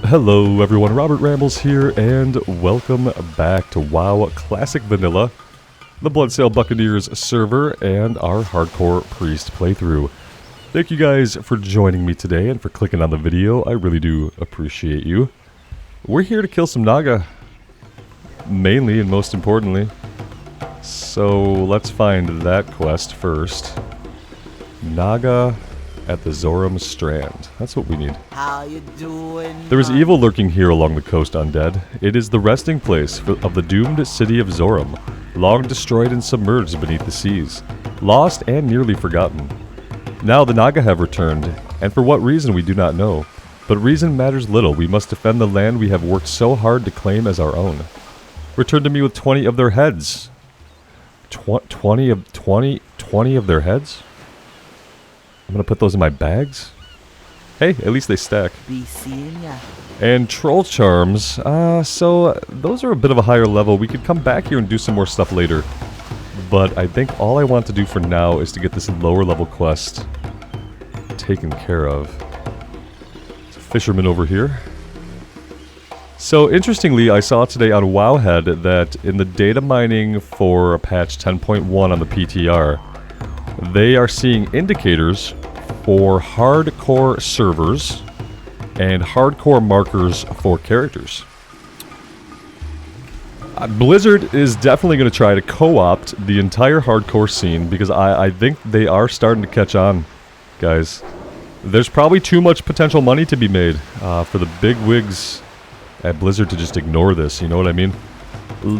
Hello everyone, Robert Rambles here, and welcome back to WoW Classic Vanilla, the Bloodsail Buccaneers server, and our Hardcore Priest playthrough. Thank you guys for joining me today and for clicking on the video. I really do appreciate you. We're here to kill some Naga, mainly and most importantly. So let's find that quest first. Naga at the Zoram Strand. That's what we need. How you doing? There is evil lurking here along the coast, undead. It is the resting place of the doomed city of Zoram, long destroyed and submerged beneath the seas, lost and nearly forgotten. Now the Naga have returned, and for what reason we do not know. But reason matters little. We must defend the land we have worked so hard to claim as our own. Return to me with 20 of their heads. 20 of their heads? I'm gonna put those in my bags. Hey, at least they stack. Be seeing ya. And troll charms. So those are a bit of a higher level. We could come back here and do some more stuff later. But I think all I want to do for now is to get this lower level quest taken care of. There's a fisherman over here. So interestingly, I saw today on Wowhead that in the data mining for patch 10.1 on the PTR, they are seeing indicators for hardcore servers and hardcore markers for characters. Blizzard is definitely going to try to co-opt the entire hardcore scene because I think they are starting to catch on, guys. There's probably too much potential money to be made for the big wigs at Blizzard to just ignore this, you know what I mean?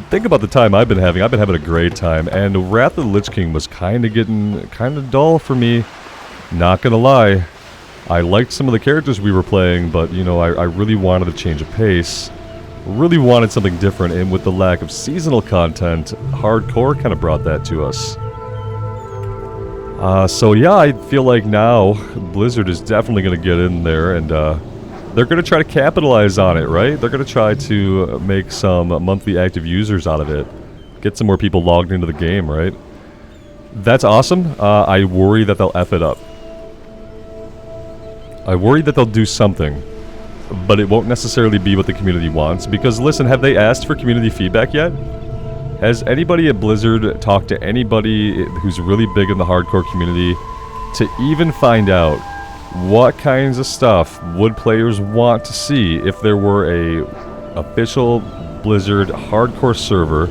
Think about the time I've been having a great time, and Wrath of the Lich King was kind of getting dull for me, not gonna lie. I liked some of the characters we were playing, but you know, I really wanted a change of pace, really wanted something different, and with the lack of seasonal content, hardcore kind of brought that to us. So yeah, I feel like now Blizzard is definitely gonna get in there and they're going to try to capitalize on it, right? They're going to try to make some monthly active users out of it. Get some more people logged into the game, right? That's awesome. I worry that they'll F it up. I worry that they'll do something, but it won't necessarily be what the community wants. Because listen, have they asked for community feedback yet? Has anybody at Blizzard talked to anybody who's really big in the hardcore community to even find out what kinds of stuff would players want to see if there were a official Blizzard hardcore server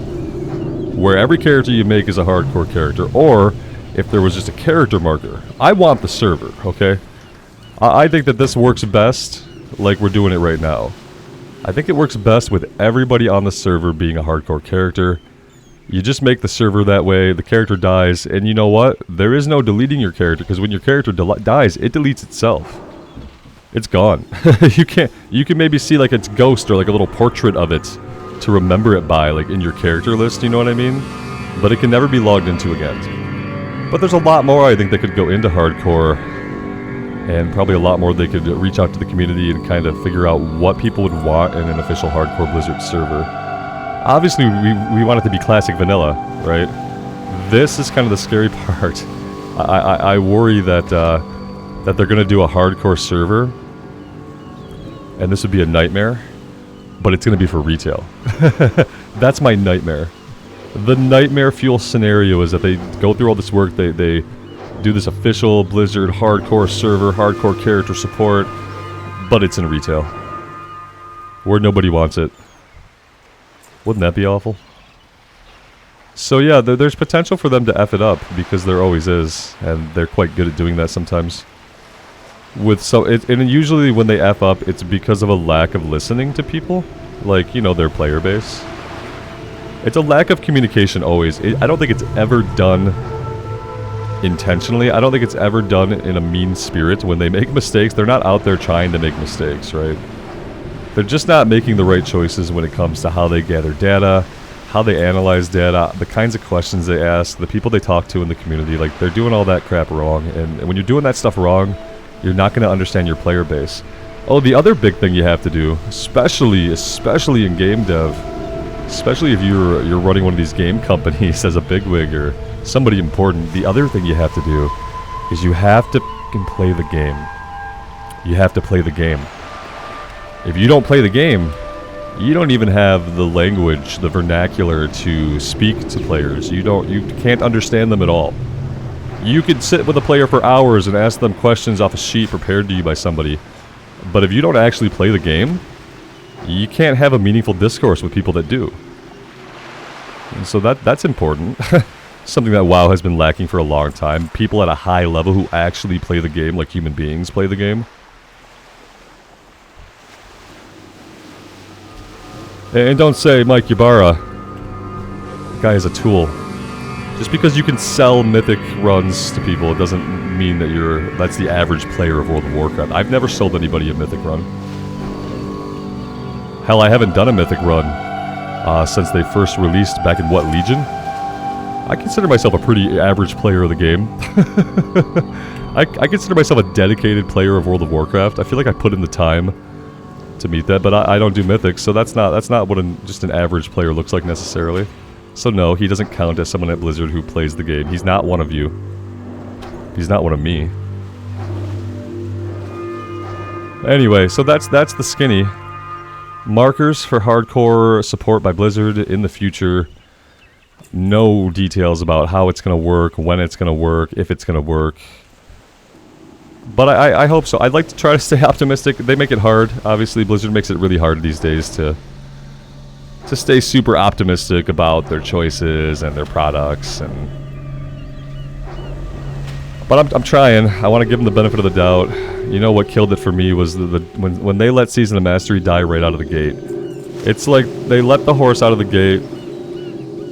where every character you make is a hardcore character, or if there was just a character marker? I want the server, okay? I think that this works best like we're doing it right now. I think it works best with everybody on the server being a hardcore character. You just make the server that way, the character dies, and you know what? There is no deleting your character, because when your character dies, it deletes itself. It's gone. You can maybe see like its ghost or like a little portrait of it to remember it by, like in your character list, you know what I mean? But it can never be logged into again. But there's a lot more I think that could go into hardcore, and probably a lot more they could reach out to the community and kind of figure out what people would want in an official hardcore Blizzard server. Obviously, we want it to be classic vanilla, right? This is kind of the scary part. I worry that that they're going to do a hardcore server, and this would be a nightmare, but it's going to be for retail. That's my nightmare. The nightmare fuel scenario is that they go through all this work, they do this official Blizzard hardcore server, hardcore character support, but it's in retail, where nobody wants it. Wouldn't that be awful? So yeah, there's potential for them to F it up, because there always is, and they're quite good at doing that sometimes. And usually when they F up, it's because of a lack of listening to people, like, you know, their player base. It's a lack of communication always. I don't think it's ever done intentionally. I don't think it's ever done in a mean spirit. When they make mistakes, they're not out there trying to make mistakes, right? They're just not making the right choices when it comes to how they gather data, how they analyze data, the kinds of questions they ask, the people they talk to in the community. Like, they're doing all that crap wrong, and when you're doing that stuff wrong, you're not going to understand your player base. Oh, the other big thing you have to do, especially in game dev, especially if you're running one of these game companies as a bigwig or somebody important, the other thing you have to do is you have to play the game. You have to play the game. If you don't play the game, you don't even have the language, the vernacular to speak to players. You can't understand them at all. You could sit with a player for hours and ask them questions off a sheet prepared to you by somebody. But if you don't actually play the game, you can't have a meaningful discourse with people that do. And so that's important. Something that WoW has been lacking for a long time. People at a high level who actually play the game like human beings play the game. And don't say, Mike Ybarra, the guy is a tool. Just because you can sell mythic runs to people, it doesn't mean that that's the average player of World of Warcraft. I've never sold anybody a mythic run. Hell, I haven't done a mythic run since they first released back in what, Legion? I consider myself a pretty average player of the game. I consider myself a dedicated player of World of Warcraft. I feel like I put in the time to meet that, but I don't do mythics, so that's not what just an average player looks like necessarily. So no, he doesn't count as someone at Blizzard who plays the game. He's not one of you. He's not one of me. Anyway, so that's the skinny. Markers for hardcore support by Blizzard in the future. No details about how it's going to work, when it's going to work, if it's going to work. But I hope so. I'd like to try to stay optimistic. They make it hard. Obviously, Blizzard makes it really hard these days to stay super optimistic about their choices and their products. But I'm trying. I want to give them the benefit of the doubt. You know what killed it for me was when they let Season of Mastery die right out of the gate. It's like they let the horse out of the gate.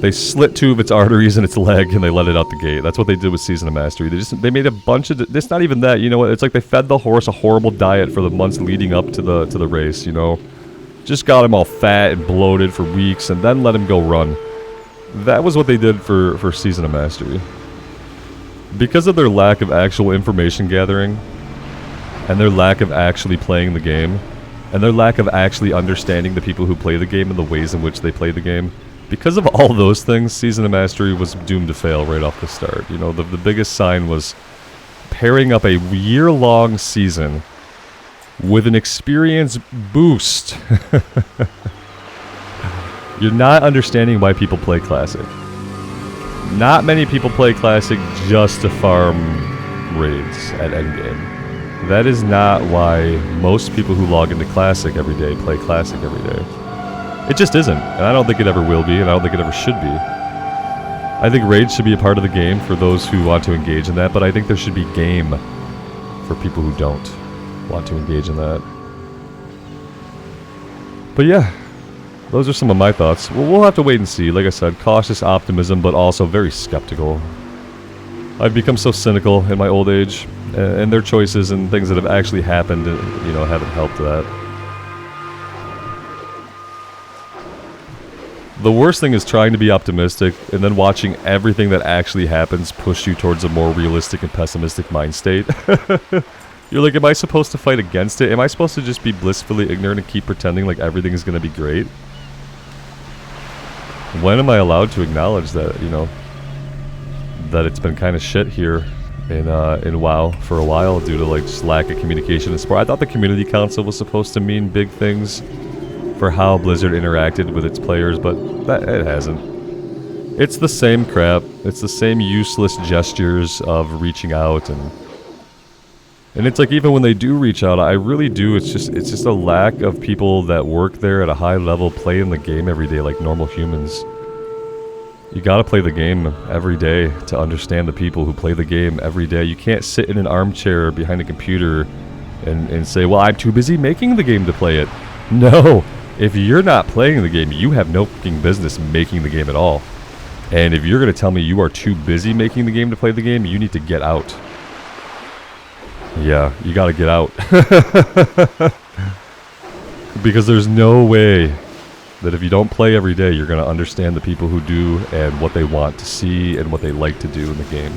They slit two of its arteries in its leg and they let it out the gate. That's what they did with Season of Mastery. They made a bunch of... It's not even that, you know what? It's like they fed the horse a horrible diet for the months leading up to the race, you know? Just got him all fat and bloated for weeks and then let him go run. That was what they did for Season of Mastery. Because of their lack of actual information gathering, and their lack of actually playing the game, and their lack of actually understanding the people who play the game and the ways in which they play the game, because of all those things, Season of Mastery was doomed to fail right off the start. You know, the biggest sign was pairing up a year-long season with an experience boost. You're not understanding why people play Classic. Not many people play Classic just to farm raids at endgame. That is not why most people who log into Classic every day play Classic every day. It just isn't, and I don't think it ever will be, and I don't think it ever should be. I think raids should be a part of the game for those who want to engage in that, but I think there should be game for people who don't want to engage in that. But yeah, those are some of my thoughts. We'll have to wait and see. Like I said, cautious optimism, but also very skeptical. I've become so cynical in my old age, and their choices and things that have actually happened, you know, haven't helped that. The worst thing is trying to be optimistic and then watching everything that actually happens push you towards a more realistic and pessimistic mind state. You're like, am I supposed to fight against it? Am I supposed to just be blissfully ignorant and keep pretending like everything is going to be great? When am I allowed to acknowledge that, you know, that it's been kind of shit here in WoW for a while due to like just lack of communication and support? I thought the community council was supposed to mean big things for how Blizzard interacted with its players, but it hasn't. It's the same crap. It's the same useless gestures of reaching out, and it's like even when they do reach out, I really do. It's just a lack of people that work there at a high level, playing the game every day like normal humans. You gotta play the game every day to understand the people who play the game every day. You can't sit in an armchair behind a computer and say, well, I'm too busy making the game to play it. No. If you're not playing the game, you have no fucking business making the game at all. And if you're going to tell me you are too busy making the game to play the game, you need to get out. Yeah, you got to get out. Because there's no way that if you don't play every day, you're going to understand the people who do and what they want to see and what they like to do in the game.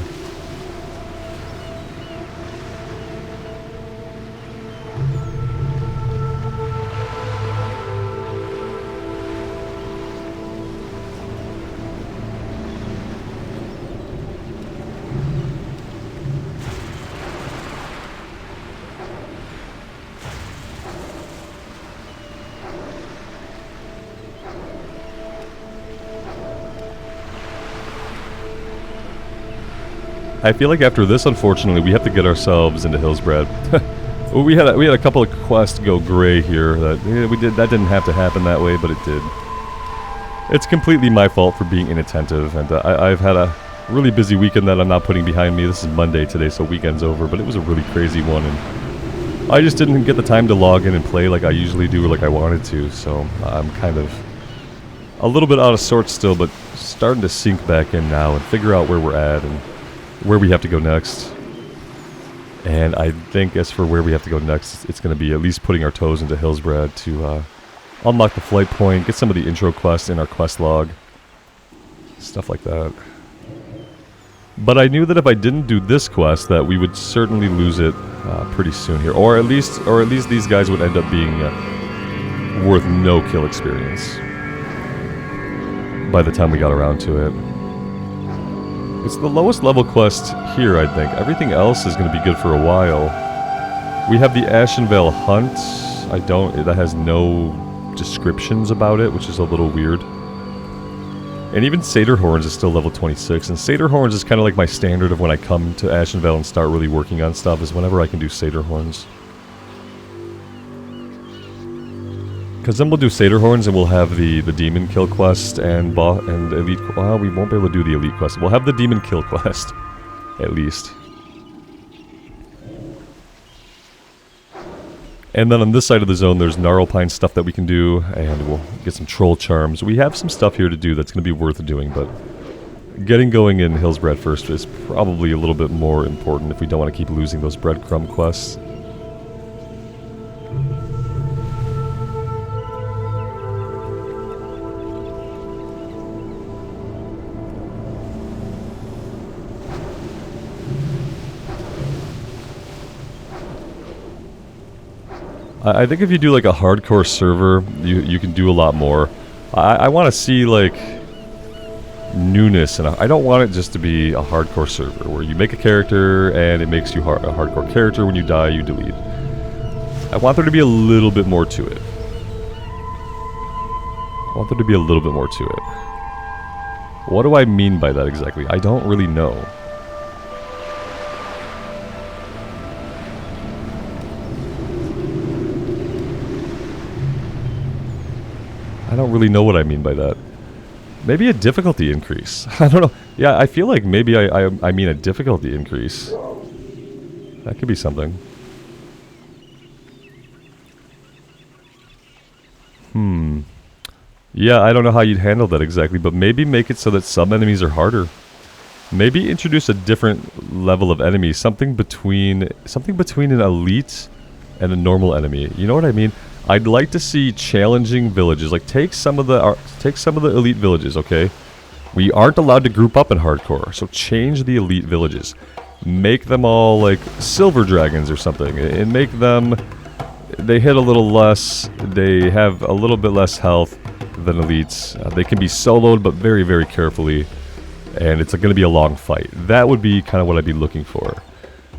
I feel like after this, unfortunately, we have to get ourselves into Hillsbrad. Well, we had a couple of quests go gray here that that didn't have to happen that way, but it did. It's completely my fault for being inattentive, and I've had a really busy weekend that I'm not putting behind me. This is Monday today, so weekend's over, but it was a really crazy one, and I just didn't get the time to log in and play like I usually do or like I wanted to, so I'm kind of a little bit out of sorts still, but starting to sink back in now and figure out where we're at and where we have to go next. And I think as for where we have to go next, it's going to be at least putting our toes into Hillsbrad to unlock the flight point, get some of the intro quests in our quest log, stuff like that. But I knew that if I didn't do this quest, that we would certainly lose it pretty soon here, or at least these guys would end up being worth no kill experience by the time we got around to it. It's the lowest level quest here, I think. Everything else is going to be good for a while. We have the Ashenvale Hunt. That has no descriptions about it, which is a little weird. And even Satyr Horns is still level 26, and Satyr Horns is kind of like my standard of when I come to Ashenvale and start really working on stuff, is whenever I can do Satyr Horns. Because then we'll do Satyr Horns and we'll have the Demon Kill quest and Elite... Well, we won't be able to do the Elite quest. We'll have the Demon Kill quest, at least. And then on this side of the zone, there's Gnarlpine stuff that we can do, and we'll get some Troll Charms. We have some stuff here to do that's going to be worth doing, but getting going in Hillsbrad first is probably a little bit more important if we don't want to keep losing those breadcrumb quests. I think if you do like a hardcore server, you can do a lot more. I want to see like newness, and I don't want it just to be a hardcore server where you make a character and it makes you a hardcore character. When you die, you delete. I want there to be a little bit more to it. What do I mean by that exactly? I don't really know. I don't really know what I mean by that. Maybe a difficulty increase. I don't know. Yeah, I feel like maybe I mean a difficulty increase. That could be something. Yeah, I don't know how you'd handle that exactly, but maybe make it so that some enemies are harder. Maybe introduce a different level of enemy, something between an elite and a normal enemy. You know what I mean? I'd like to see challenging villages. Like take some of the elite villages, okay? We aren't allowed to group up in hardcore, so change the elite villages. Make them all like silver dragons or something, and make them, they hit a little less, they have a little bit less health than elites. They can be soloed, but very, very carefully, and it's going to be a long fight. That would be kind of what I'd be looking for.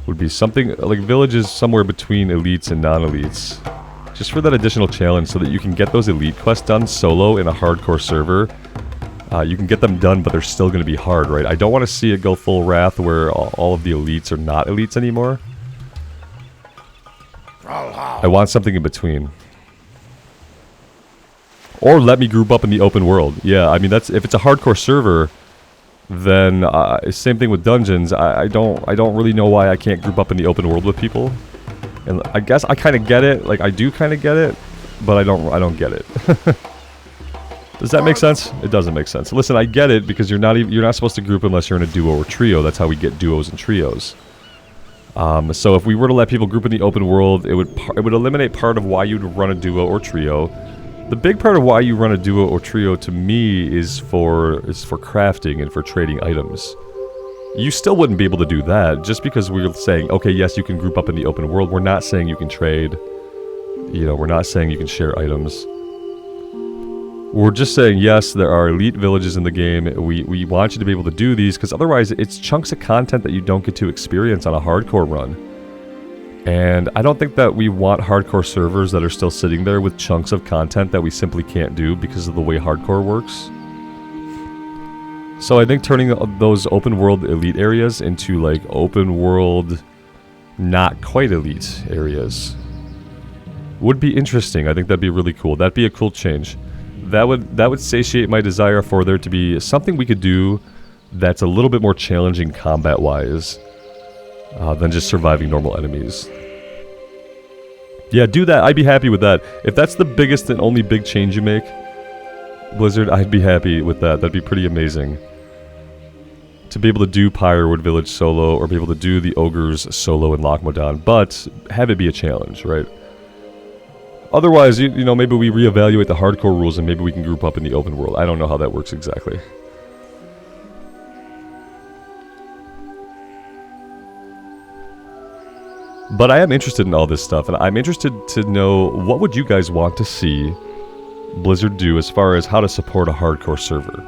Would be something like villages somewhere between elites and non-elites. Just for that additional challenge so that you can get those elite quests done solo in a hardcore server. You can get them done, but they're still going to be hard, right? I don't want to see it go full wrath where all of the elites are not elites anymore. I want something in between. Or let me group up in the open world. Yeah, I mean, that's if it's a hardcore server, then same thing with dungeons. I don't really know why I can't group up in the open world with people. And I guess I kind of get it. Like I do kind of get it, but I don't get it. Does that make sense? It doesn't make sense. Listen, I get it because you're not supposed to group unless you're in a duo or trio. That's how we get duos and trios. So if we were to let people group in the open world, it would eliminate part of why you'd run a duo or trio. The big part of why you run a duo or trio to me is for crafting and for trading items. You still wouldn't be able to do that just because we're saying, okay, yes, you can group up in the open world. We're not saying you can trade. You know, we're not saying you can share items. We're just saying, yes, there are elite villages in the game. We want you to be able to do these because otherwise it's chunks of content that you don't get to experience on a hardcore run. And I don't think that we want hardcore servers that are still sitting there with chunks of content that we simply can't do because of the way hardcore works. So I think turning those open world elite areas into like open world not quite elite areas would be interesting. I think that'd be really cool. That'd be a cool change. That would satiate my desire for there to be something we could do that's a little bit more challenging combat-wise than just surviving normal enemies. Yeah, do that. I'd be happy with that. If that's the biggest and only big change you make, Blizzard, I'd be happy with that. That'd be pretty amazing. To be able to do Pyrewood Village solo, or be able to do the Ogres solo in Lochmodan, but have it be a challenge, right? Otherwise, you know, maybe we reevaluate the hardcore rules and maybe we can group up in the open world. I don't know how that works exactly. But I am interested in all this stuff, and I'm interested to know what would you guys want to see Blizzard do as far as how to support a hardcore server.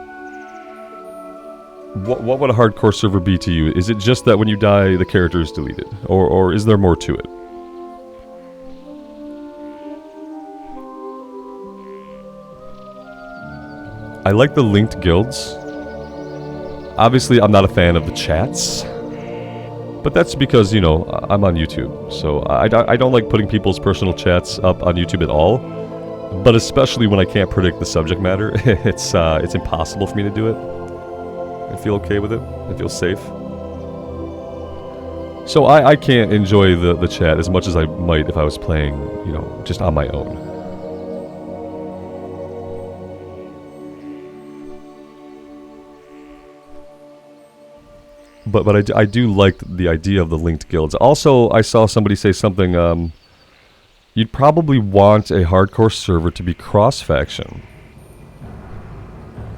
What would a hardcore server be to you? Is it just that when you die, the character is deleted? Or is there more to it? I like the linked guilds. Obviously, I'm not a fan of the chats. But that's because, you know, I'm on YouTube. So I don't like putting people's personal chats up on YouTube at all. But especially when I can't predict the subject matter, it's impossible for me to do it. I feel okay with it. I feel safe. So I can't enjoy the chat as much as I might if I was playing, you know, just on my own. But I do like the idea of the linked guilds. Also, I saw somebody say something, you'd probably want a hardcore server to be cross-faction.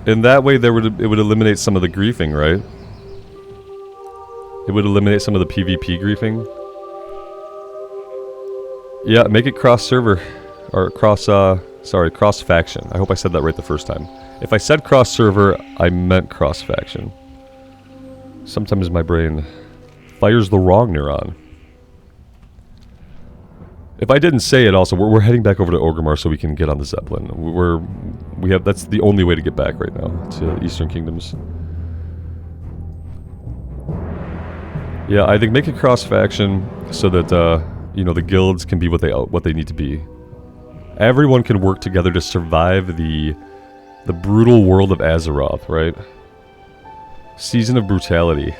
In that way, it would eliminate some of the griefing, right? It would eliminate some of the PvP griefing. Yeah, make it cross-server. Or cross-faction. I hope I said that right the first time. If I said cross-server, I meant cross-faction. Sometimes my brain fires the wrong neuron. If I didn't say it also, we're heading back over to Orgrimmar so we can get on the Zeppelin. That's the only way to get back right now to Eastern Kingdoms. Yeah, I think make it cross-faction so that, you know, the guilds can be what they need to be. Everyone can work together to survive the brutal world of Azeroth, right? Season of Brutality.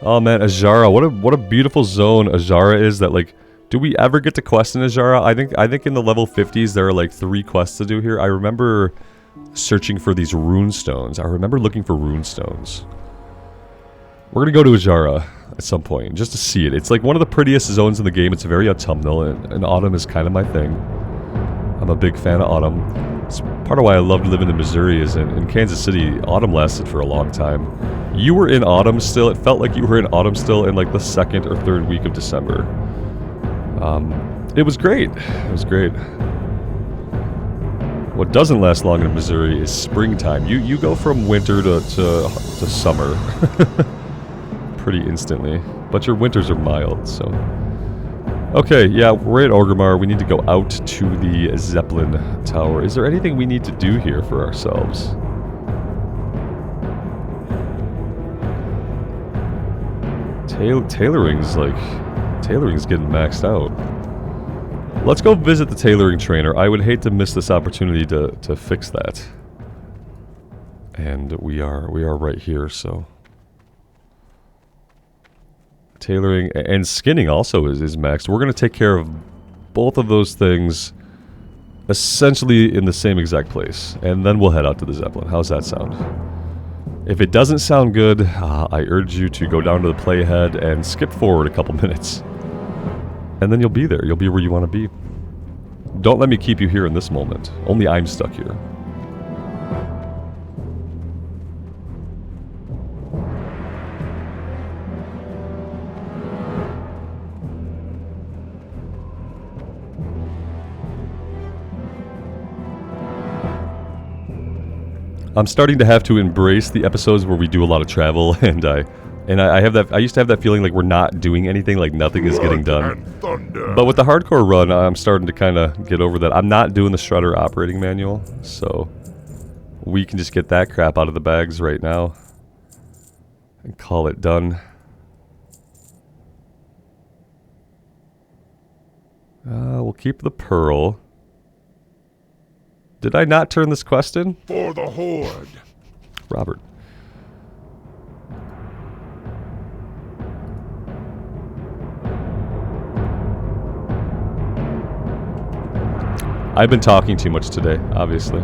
Oh man, Azshara, what a beautiful zone Azshara is. That, like, do we ever get to quest in Azshara? I think in the level 50s there are like 3 quests to do here. I remember searching for these rune stones. I remember looking for rune stones. We're gonna go to Azshara at some point just to see it. It's like one of the prettiest zones in the game. It's very autumnal, and autumn is kind of my thing. I'm a big fan of autumn. It's part of why I loved living in Missouri. Is in Kansas City, autumn lasted for a long time. You were in autumn still. It felt like you were in autumn still in like the 2nd or 3rd week of December. It was great. It was great. What doesn't last long in Missouri is springtime. You go from winter to summer pretty instantly. But your winters are mild, so... Okay, yeah, we're at Orgrimmar. We need to go out to the Zeppelin Tower. Is there anything we need to do here for ourselves? Tailoring's getting maxed out. Let's go visit the tailoring trainer. I would hate to miss this opportunity to fix that. And we are right here, so... Tailoring and skinning also is maxed. We're going to take care of both of those things essentially in the same exact place. And then we'll head out to the Zeppelin. How's that sound? If it doesn't sound good, I urge you to go down to the playhead and skip forward a couple minutes. And then you'll be there. You'll be where you want to be. Don't let me keep you here in this moment. Only I'm stuck here. I'm starting to have to embrace the episodes where we do a lot of travel, and I used to have that feeling like we're not doing anything, like nothing is getting done. But with the hardcore run, I'm starting to kind of get over that. I'm not doing the Shredder operating manual, so we can just get that crap out of the bags right now and call it done. We'll keep the pearl. Did I not turn this quest in? For the Horde. Robert. I've been talking too much today, obviously.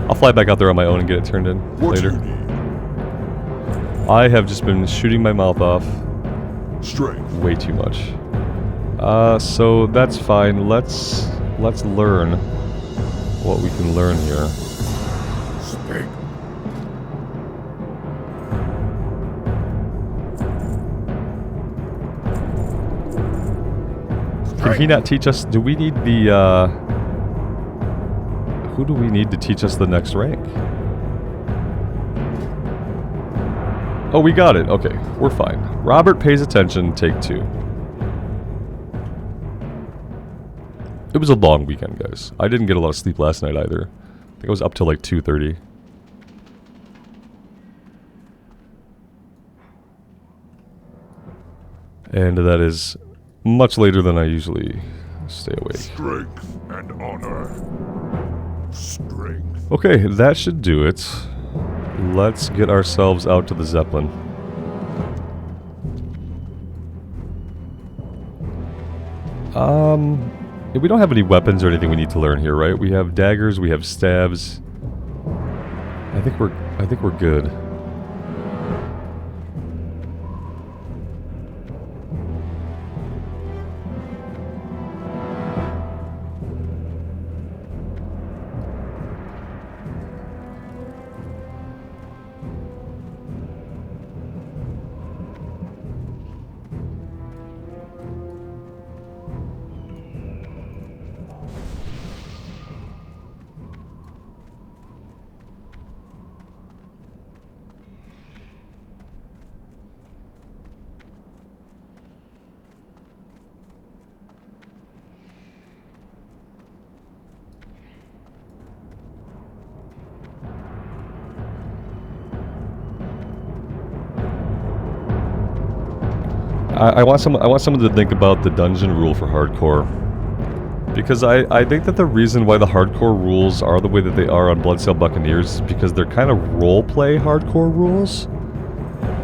I'll fly back out there on my own and get it turned in What later. do you need? I have just been shooting my mouth off Strength. way too much. So that's fine. Let's learn what we can learn here. Speak. Can he not teach us? Do we need the, who do we need to teach us the next rank? Oh, we got it. Okay, we're fine. Robert pays attention, take 2. It was a long weekend, guys. I didn't get a lot of sleep last night either. I think I was up till like 2:30. And that is much later than I usually stay awake. Strength and honor. Strength. Okay, that should do it. Let's get ourselves out to the Zeppelin. We don't have any weapons or anything we need to learn here, right? We have daggers, we have stabs. I think we're good. I want someone to think about the dungeon rule for hardcore. Because I think that the reason why the hardcore rules are the way that they are on Bloodsail Buccaneers is because they're kind of roleplay hardcore rules.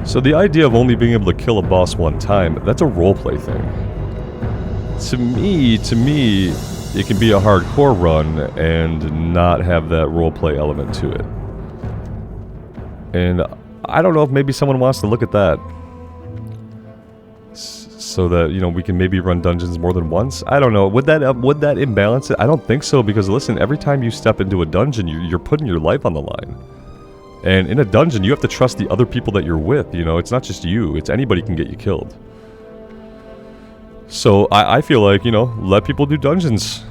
So the idea of only being able to kill a boss one time, that's a roleplay thing. To me, it can be a hardcore run and not have that roleplay element to it. And I don't know if maybe someone wants to look at that. So that, you know, we can maybe run dungeons more than once. I don't know. Would that imbalance it? I don't think so, because listen, every time you step into a dungeon, you're putting your life on the line. And in a dungeon, you have to trust the other people that you're with. You know, it's not just you. It's anybody can get you killed. So I feel like, you know, let people do dungeons.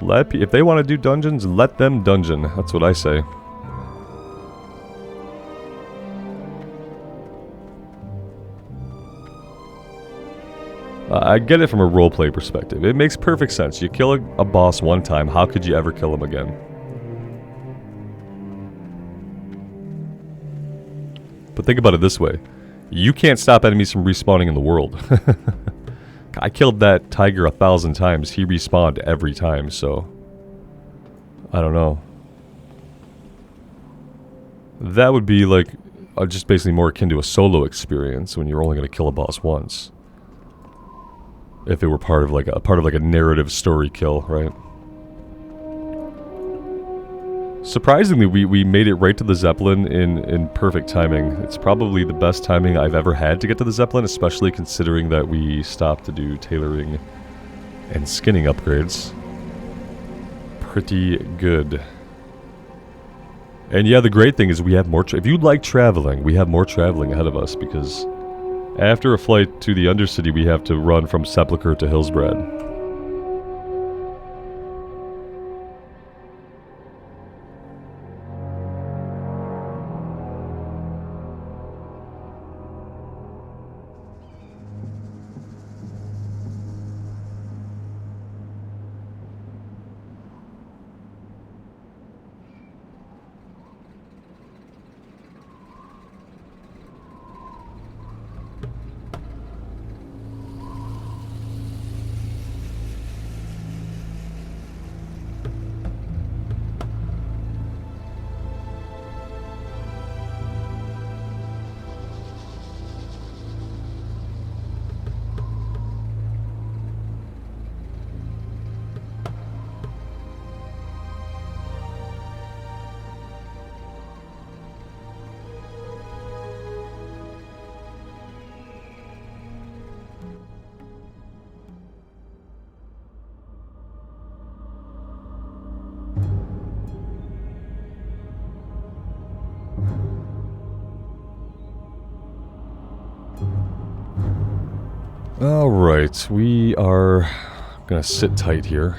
If they want to do dungeons, let them dungeon. That's what I say. I get it from a roleplay perspective. It makes perfect sense. You kill a boss one time, how could you ever kill him again? But think about it this way. You can't stop enemies from respawning in the world. I killed that tiger 1,000 times. He respawned every time, so... I don't know. That would be like... just basically more akin to a solo experience when you're only going to kill a boss once. If it were part of like a narrative story kill, right? Surprisingly, we made it right to the Zeppelin in perfect timing. It's probably the best timing I've ever had to get to the Zeppelin, especially considering that we stopped to do tailoring and skinning upgrades. Pretty good. And yeah, the great thing is we have more... if you like traveling, we have more traveling ahead of us, because... after a flight to the Undercity, we have to run from Sepulchre to Hillsbrad. Alright, we are gonna sit tight here.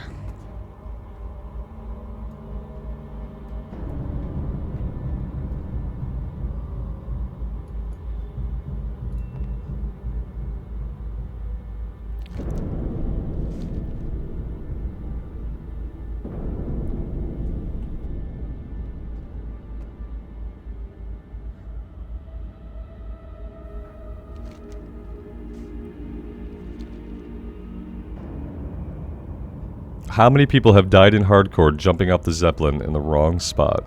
How many people have died in hardcore jumping off the Zeppelin in the wrong spot?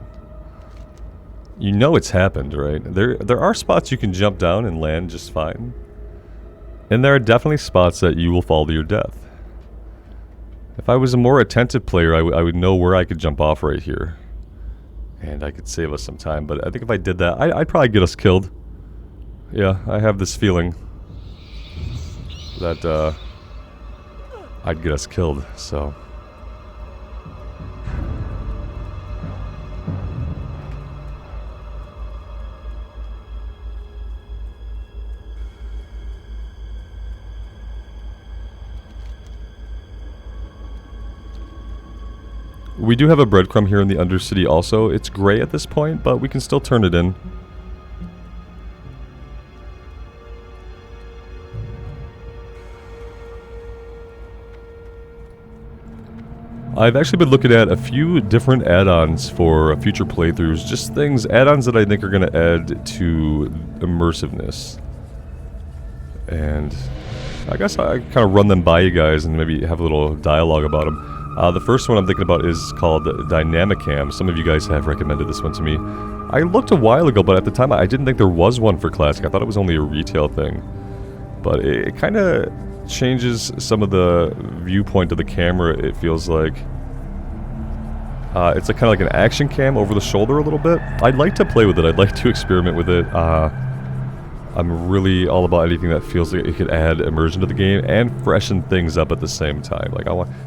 You know it's happened, right? There are spots you can jump down and land just fine. And there are definitely spots that you will fall to your death. If I was a more attentive player, I would know where I could jump off right here. And I could save us some time, but I think if I did that, I'd probably get us killed. Yeah, I have this feeling that I'd get us killed, so... We do have a breadcrumb here in the Undercity also. It's gray at this point, but we can still turn it in. I've actually been looking at a few different add-ons for future playthroughs. Just things, add-ons that I think are going to add to immersiveness. And I guess I kind of run them by you guys and maybe have a little dialogue about them. The first one I'm thinking about is called Dynamicam. Some of you guys have recommended this one to me. I looked a while ago, but at the time I didn't think there was one for Classic. I thought it was only a retail thing. But it kind of changes some of the viewpoint of the camera, it feels like. It's kind of like an action cam over the shoulder a little bit. I'd like to play with it. I'd like to experiment with it. I'm really all about anything that feels like it could add immersion to the game and freshen things up at the same time. Like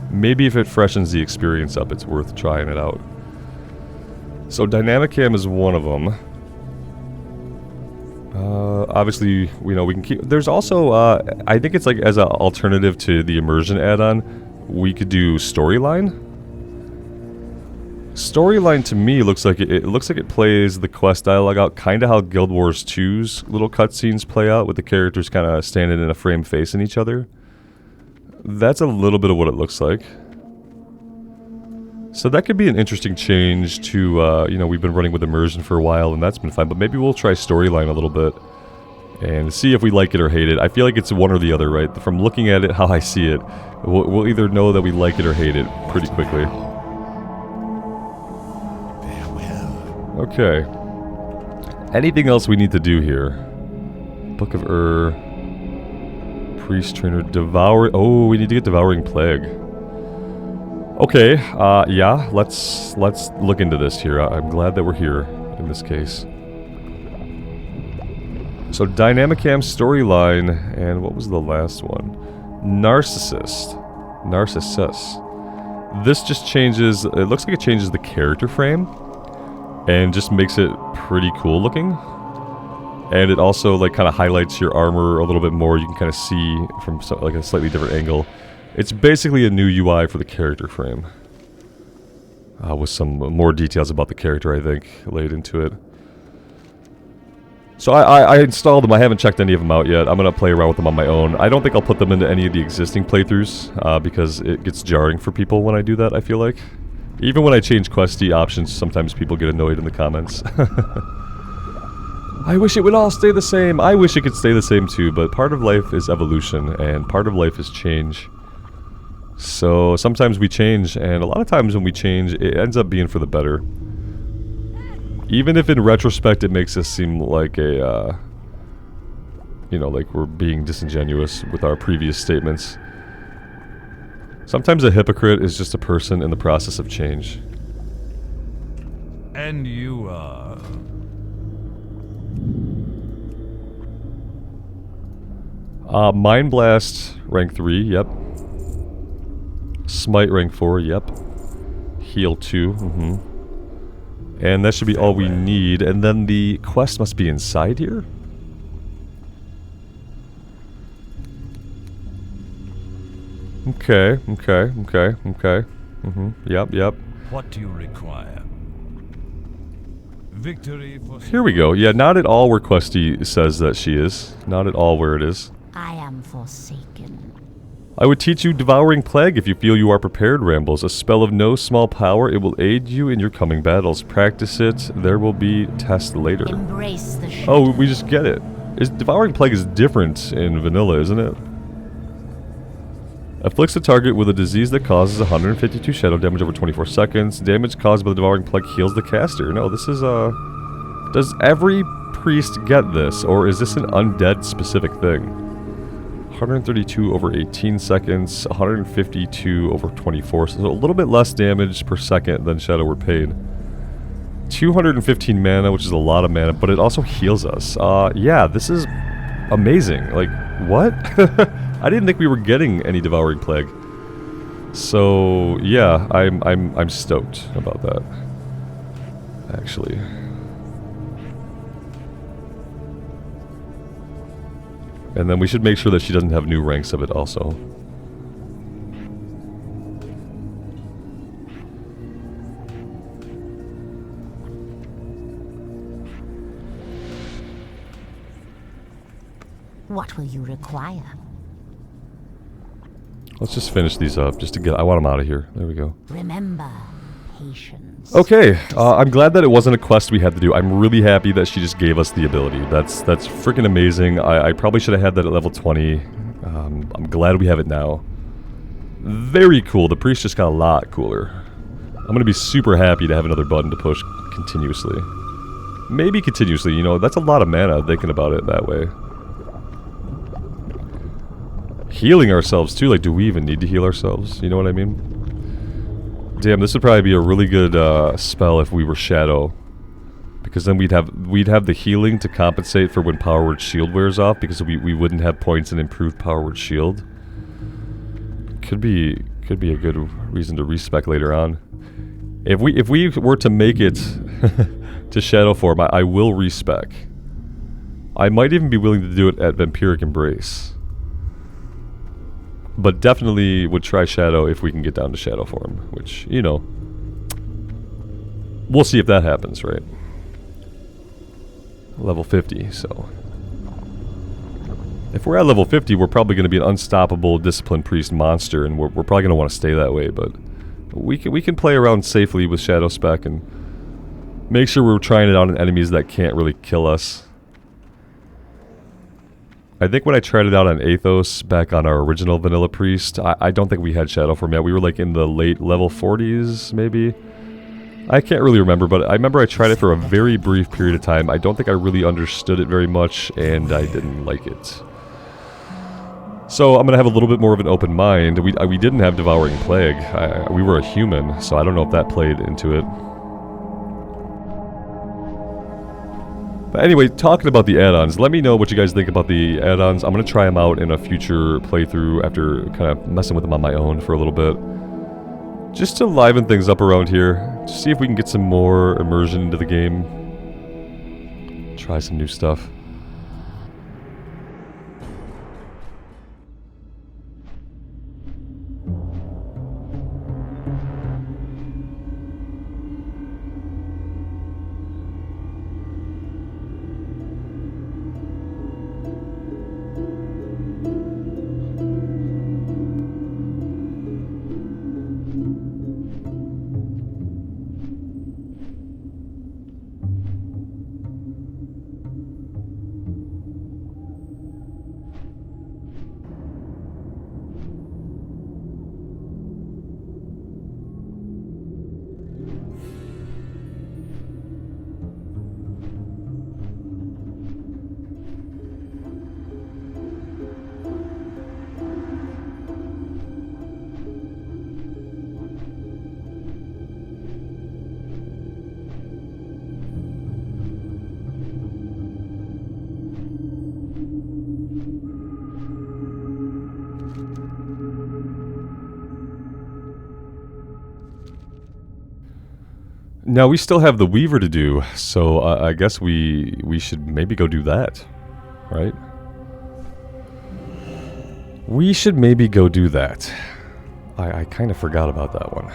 maybe if it freshens the experience up, it's worth trying it out. So Dynamicam is one of them. Obviously, we can keep... There's also, I think it's like as an alternative to the immersion add-on, we could do Storyline. Storyline to me looks like it plays the quest dialogue out, kind of how Guild Wars 2's little cutscenes play out, with the characters kind of standing in a frame facing each other. That's a little bit of what it looks like. So that could be an interesting change to, we've been running with immersion for a while and that's been fine, but maybe we'll try Storyline a little bit and see if we like it or hate it. I feel like it's one or the other, right? From looking at it, how I see it, we'll either know that we like it or hate it pretty quickly. Okay. Anything else we need to do here? Book of Priest Trainer, Devour... Oh, we need to get Devouring Plague. Okay, yeah, let's look into this here. I'm glad that we're here in this case. So, Dynamicam, Storyline, and what was the last one? Narcissus. This just changes... It looks like it changes the character frame. And just makes it pretty cool looking. And it also like kind of highlights your armor a little bit more. You can kind of see from like a slightly different angle. It's basically a new UI for the character frame. With some more details about the character, I think, laid into it. So I installed them. I haven't checked any of them out yet. I'm going to play around with them on my own. I don't think I'll put them into any of the existing playthroughs. Because it gets jarring for people when I do that, I feel like. Even when I change questy options, sometimes people get annoyed in the comments. I wish it would all stay the same. I wish it could stay the same too, but part of life is evolution, and part of life is change. So sometimes we change, and a lot of times when we change, it ends up being for the better. Even if in retrospect it makes us seem like a, like we're being disingenuous with our previous statements. Sometimes a hypocrite is just a person in the process of change. And you, Mind Blast, rank 3, yep. Smite, rank 4, yep. Heal 2, And that should be all we need. And then the quest must be inside here? Okay. Yep. What do you require? Victory for... Here we go. Yeah, not at all where Questy says that she is. Not at all where it is. I am forsaken. I would teach you Devouring Plague if you feel you are prepared, Rambles. A spell of no small power. It will aid you in your coming battles. Practice it. There will be tests later. Embrace the shadow. Oh, we just get it. Devouring Plague is different in vanilla, isn't it? Afflicts the target with a disease that causes 152 shadow damage over 24 seconds. Damage caused by the Devouring Plague heals the caster. No, this is does every priest get this, or is this an undead specific thing? 132 over 18 seconds, 152 over 24, so a little bit less damage per second than Shadow Word paid. 215 mana, which is a lot of mana, but it also heals us. Yeah, this is amazing. Like, what? I didn't think we were getting any Devouring Plague. So, yeah, I'm stoked about that. Actually. And then we should make sure that she doesn't have new ranks of it also. What will you require? Let's just finish these up, just to get... I want them out of here. There we go. Remember, patience. Okay, I'm glad that it wasn't a quest we had to do. I'm really happy that she just gave us the ability. That's freaking amazing. I probably should have had that at level 20. I'm glad we have it now. Very cool. The priest just got a lot cooler. I'm going to be super happy to have another button to push continuously. Maybe continuously, you know, that's a lot of mana thinking about it that way. Healing ourselves too, like do we even need to heal ourselves? You know what I mean? Damn, this would probably be a really good spell if we were Shadow. Because then we'd have the healing to compensate for when Power Word Shield wears off, because we wouldn't have points in improved Power Word Shield. Could be a good reason to respec later on. If we were to make it to Shadow form, I will respec. I might even be willing to do it at Vampiric Embrace. But definitely would try Shadow if we can get down to Shadow form, which, you know, we'll see if that happens, right? Level 50, so... If we're at level 50, we're probably going to be an unstoppable Disciplined Priest monster, and we're probably going to want to stay that way, but... We can play around safely with Shadow Spec and make sure we're trying it out on enemies that can't really kill us. I think when I tried it out on Athos, back on our original Vanilla Priest, I don't think we had Shadow form yet. We were like in the late level 40s, maybe? I can't really remember, but I remember I tried it for a very brief period of time. I don't think I really understood it very much, and I didn't like it. So I'm going to have a little bit more of an open mind. We didn't have Devouring Plague. We were a human, so I don't know if that played into it. But anyway, talking about the add-ons, let me know what you guys think about the add-ons. I'm going to try them out in a future playthrough after kind of messing with them on my own for a little bit. Just to liven things up around here. To see if we can get some more immersion into the game. Try some new stuff. Now we still have the Weaver to do, so I guess we should maybe go do that, right? We should maybe go do that. I kind of forgot about that one.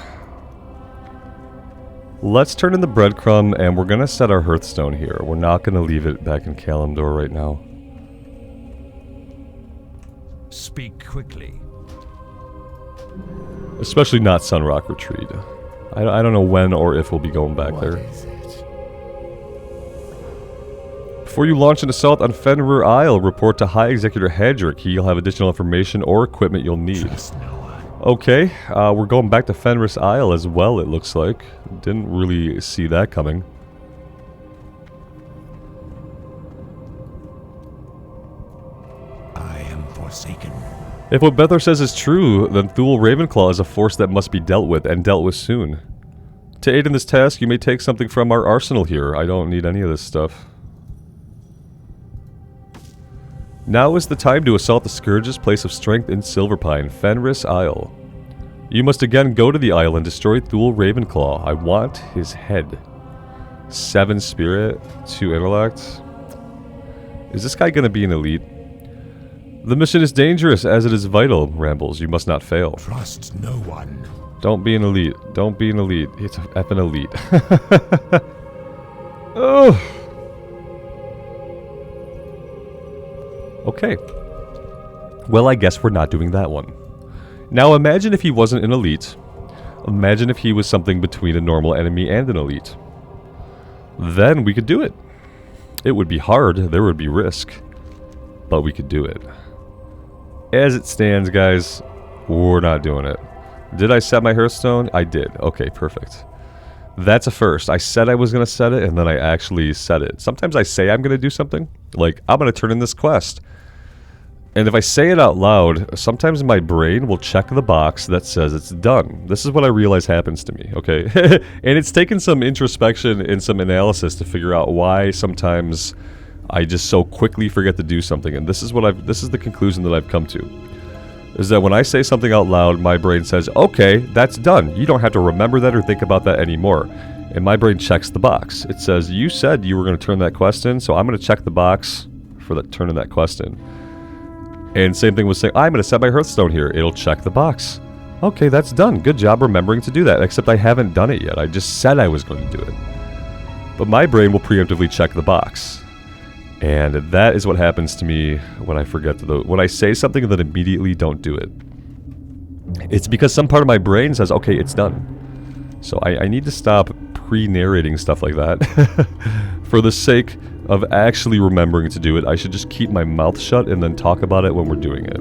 Let's turn in the breadcrumb, and we're going to set our Hearthstone here. We're not going to leave it back in Kalimdor right now. Speak quickly. Especially not Sunrock Retreat. I don't know when or if we'll be going back there. Is it? Before you launch an assault on Fenrir Isle, report to High Executor Hedrick. He'll have additional information or equipment you'll need. Trust no one. Okay, we're going back to Fenris Isle as well, it looks like. Didn't really see that coming. I am forsaken. If what Bethor says is true, then Thule Ravenclaw is a force that must be dealt with, and dealt with soon. To aid in this task, you may take something from our arsenal here. I don't need any of this stuff. Now is the time to assault the Scourge's place of strength in Silverpine, Fenris Isle. You must again go to the isle and destroy Thule Ravenclaw. I want his head. 7 spirit, 2 intellect. Is this guy gonna be an elite? The mission is dangerous, as it is vital, Rambles. You must not fail. Trust no one. Don't be an elite. Don't be an elite. It's an effing elite. Oh. Okay. Well, I guess we're not doing that one. Now imagine if he wasn't an elite. Imagine if he was something between a normal enemy and an elite. Then we could do it. It would be hard. There would be risk. But we could do it. As it stands, guys, we're not doing it. Did I set my Hearthstone? I did. Okay, perfect. That's a first. I said I was going to set it, and then I actually set it. Sometimes I say I'm going to do something. Like, I'm going to turn in this quest. And if I say it out loud, sometimes my brain will check the box that says it's done. This is what I realize happens to me, okay? And it's taken some introspection and some analysis to figure out why sometimes I just so quickly forget to do something. And this is the conclusion that I've come to. Is that when I say something out loud, my brain says, okay, that's done. You don't have to remember that or think about that anymore. And my brain checks the box. It says, you said you were going to turn that quest in, so I'm going to check the box for that turning that quest in. And same thing with saying, I'm going to set my Hearthstone here. It'll check the box. Okay, that's done. Good job remembering to do that. Except I haven't done it yet. I just said I was going to do it. But my brain will preemptively check the box. And that is what happens to me when I forget to when I say something and then immediately don't do it. It's because some part of my brain says, okay, it's done. So I need to stop pre-narrating stuff like that. For the sake of actually remembering to do it, I should just keep my mouth shut and then talk about it when we're doing it.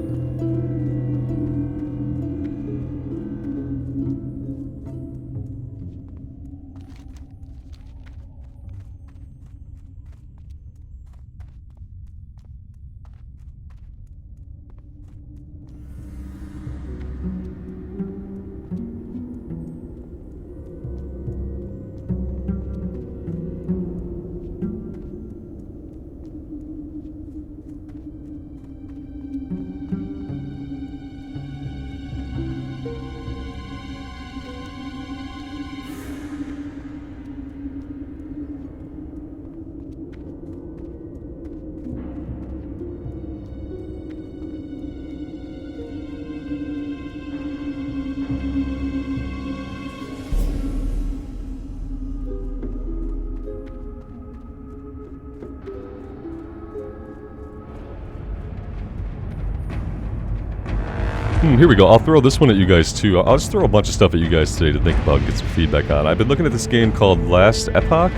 Here we go. I'll throw this one at you guys too. I'll just throw a bunch of stuff at you guys today to think about and get some feedback on. I've been looking at this game called Last Epoch.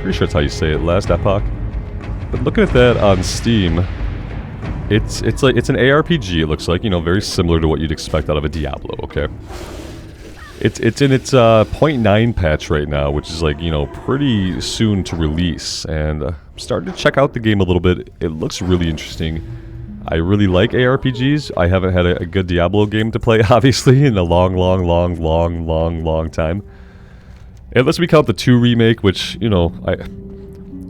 Pretty sure that's how you say it, Last Epoch. But looking at that on Steam, it's an ARPG. It looks like, you know, very similar to what you'd expect out of a Diablo. Okay. It's in its 0.9 patch right now, which is like, you know, pretty soon to release. And I'm starting to check out the game a little bit. It looks really interesting. I really like ARPGs. I haven't had a good Diablo game to play, obviously, in a long time. Unless we count the 2 remake, which, you know,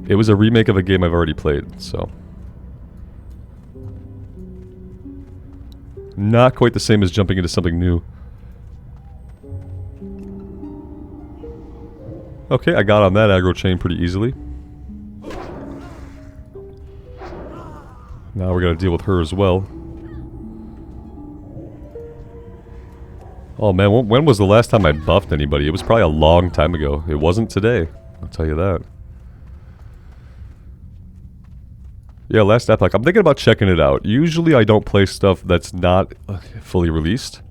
it was a remake of a game I've already played, so. Not quite the same as jumping into something new. Okay, I got on that aggro chain pretty easily. Now we're going to deal with her as well. Oh man, when was the last time I buffed anybody? It was probably a long time ago. It wasn't today. I'll tell you that. Yeah, last epoch. I'm thinking about checking it out. Usually I don't play stuff that's not fully released.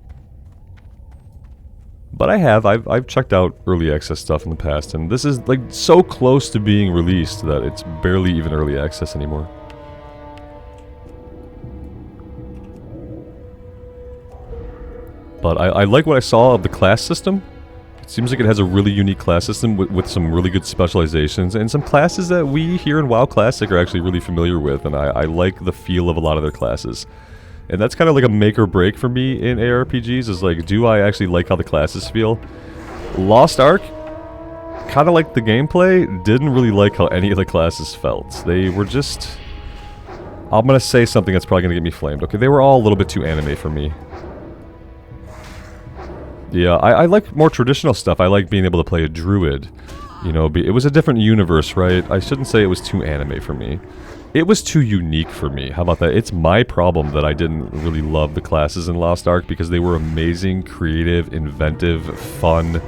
But I have. I've checked out early access stuff in the past, and this is like so close to being released that it's barely even early access anymore. But I like what I saw of the class system. It seems like it has a really unique class system with some really good specializations and some classes that we here in WoW Classic are actually really familiar with, and I like the feel of a lot of their classes. And that's kind of like a make or break for me in ARPGs, is like, do I actually like how the classes feel? Lost Ark, kind of like the gameplay, didn't really like how any of the classes felt. They were just... I'm going to say something that's probably going to get me flamed. Okay, they were all a little bit too anime for me. Yeah, I like more traditional stuff. I like being able to play a druid. You know, it was a different universe, right? I shouldn't say it was too anime for me. It was too unique for me. How about that? It's my problem that I didn't really love the classes in Lost Ark because they were amazing, creative, inventive, fun,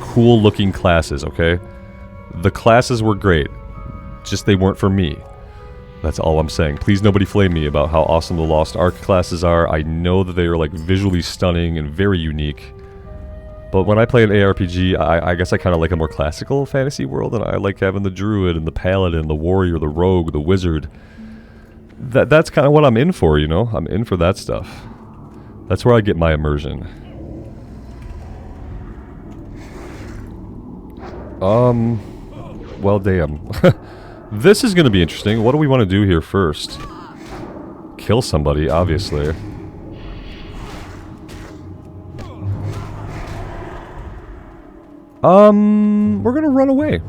cool-looking classes, okay? The classes were great. Just they weren't for me. That's all I'm saying. Please nobody flame me about how awesome the Lost Ark classes are. I know that they are like visually stunning and very unique. But when I play an ARPG, I guess I kind of like a more classical fantasy world, and I like having the druid and the paladin, the warrior, the rogue, the wizard. That's kind of what I'm in for, you know? I'm in for that stuff. That's where I get my immersion. Well, damn. This is going to be interesting. What do we want to do here first? Kill somebody, obviously. We're gonna run away.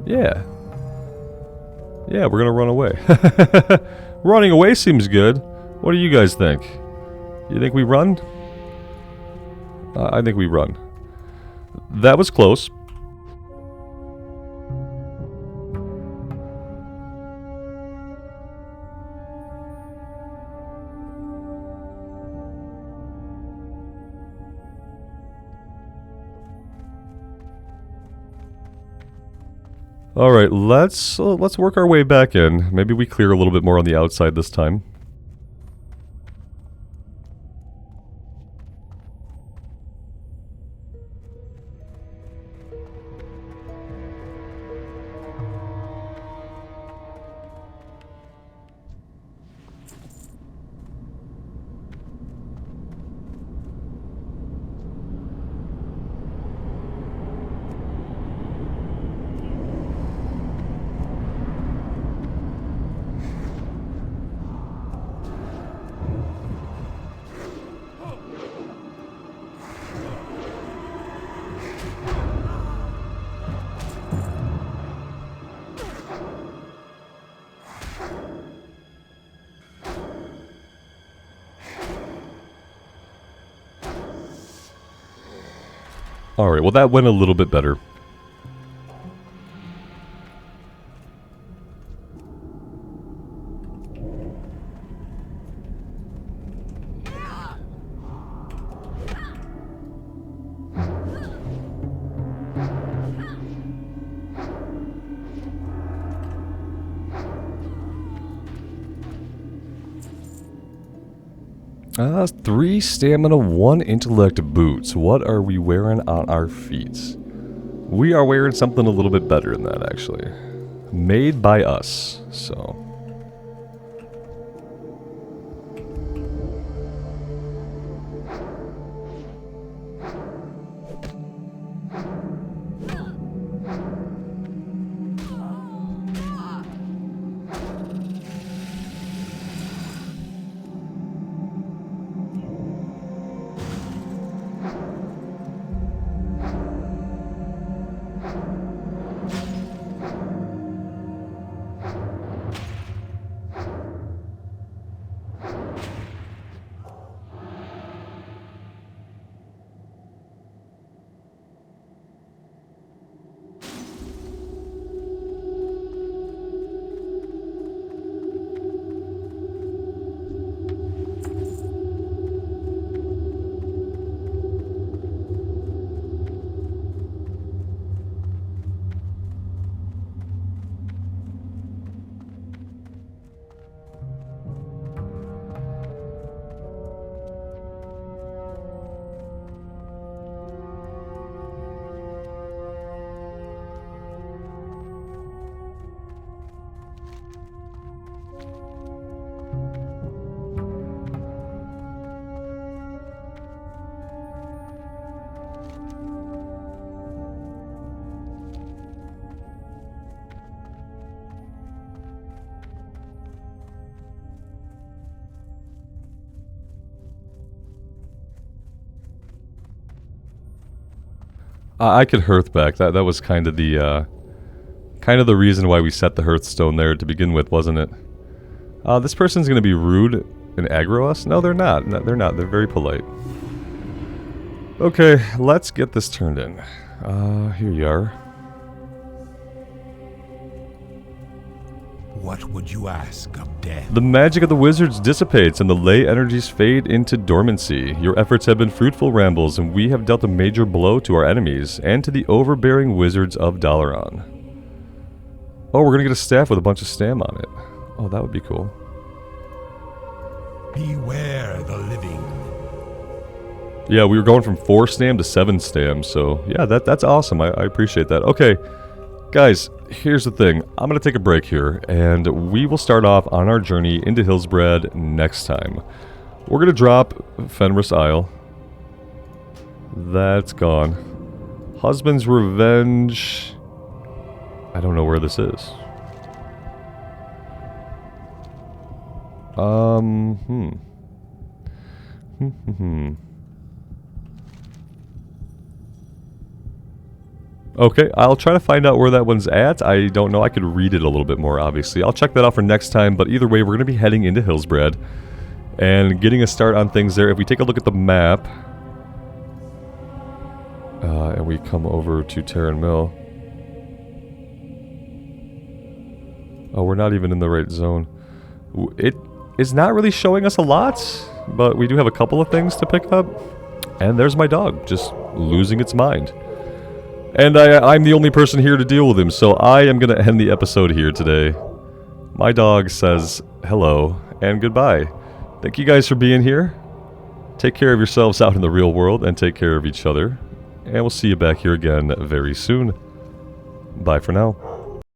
Yeah. Yeah, we're gonna run away. Running away seems good. What do you guys think? You think we run? I think we run. That was close. Alright, let's work our way back in. Maybe we clear a little bit more on the outside this time. Alright, well that went a little bit better. Three stamina, 1 intellect boots. What are we wearing on our feet? We are wearing something a little bit better than that, actually. Made by us, so... I could Hearthback. That was kind of the reason why we set the Hearthstone there to begin with, wasn't it? This person's gonna be rude and aggro us? No, they're not. No, they're not. They're very polite. Okay, let's get this turned in. Here you are. What would you ask of death? The magic of the wizards dissipates and the ley energies fade into dormancy. Your efforts have been fruitful, Rambles, and we have dealt a major blow to our enemies and to the overbearing wizards of Dalaran. Oh, we're gonna get a staff with a bunch of stam on it. Oh, that would be cool. Beware the living. Yeah, we were going from 4 stam to 7 stam, so yeah, that's awesome. I appreciate that. Okay, guys, here's the thing. I'm going to take a break here, and we will start off on our journey into Hillsbrad next time. We're going to drop Fenris Isle. That's gone. Husband's Revenge. I don't know where this is. Okay, I'll try to find out where that one's at. I don't know. I could read it a little bit more, obviously. I'll check that out for next time, but either way, we're going to be heading into Hillsbrad and getting a start on things there. If we take a look at the map, and we come over to Terran Mill. Oh, we're not even in the right zone. It is not really showing us a lot, but we do have a couple of things to pick up. And there's my dog, just losing its mind. And I'm the only person here to deal with him, so I am going to end the episode here today. My dog says hello and goodbye. Thank you guys for being here. Take care of yourselves out in the real world and take care of each other. And we'll see you back here again very soon. Bye for now.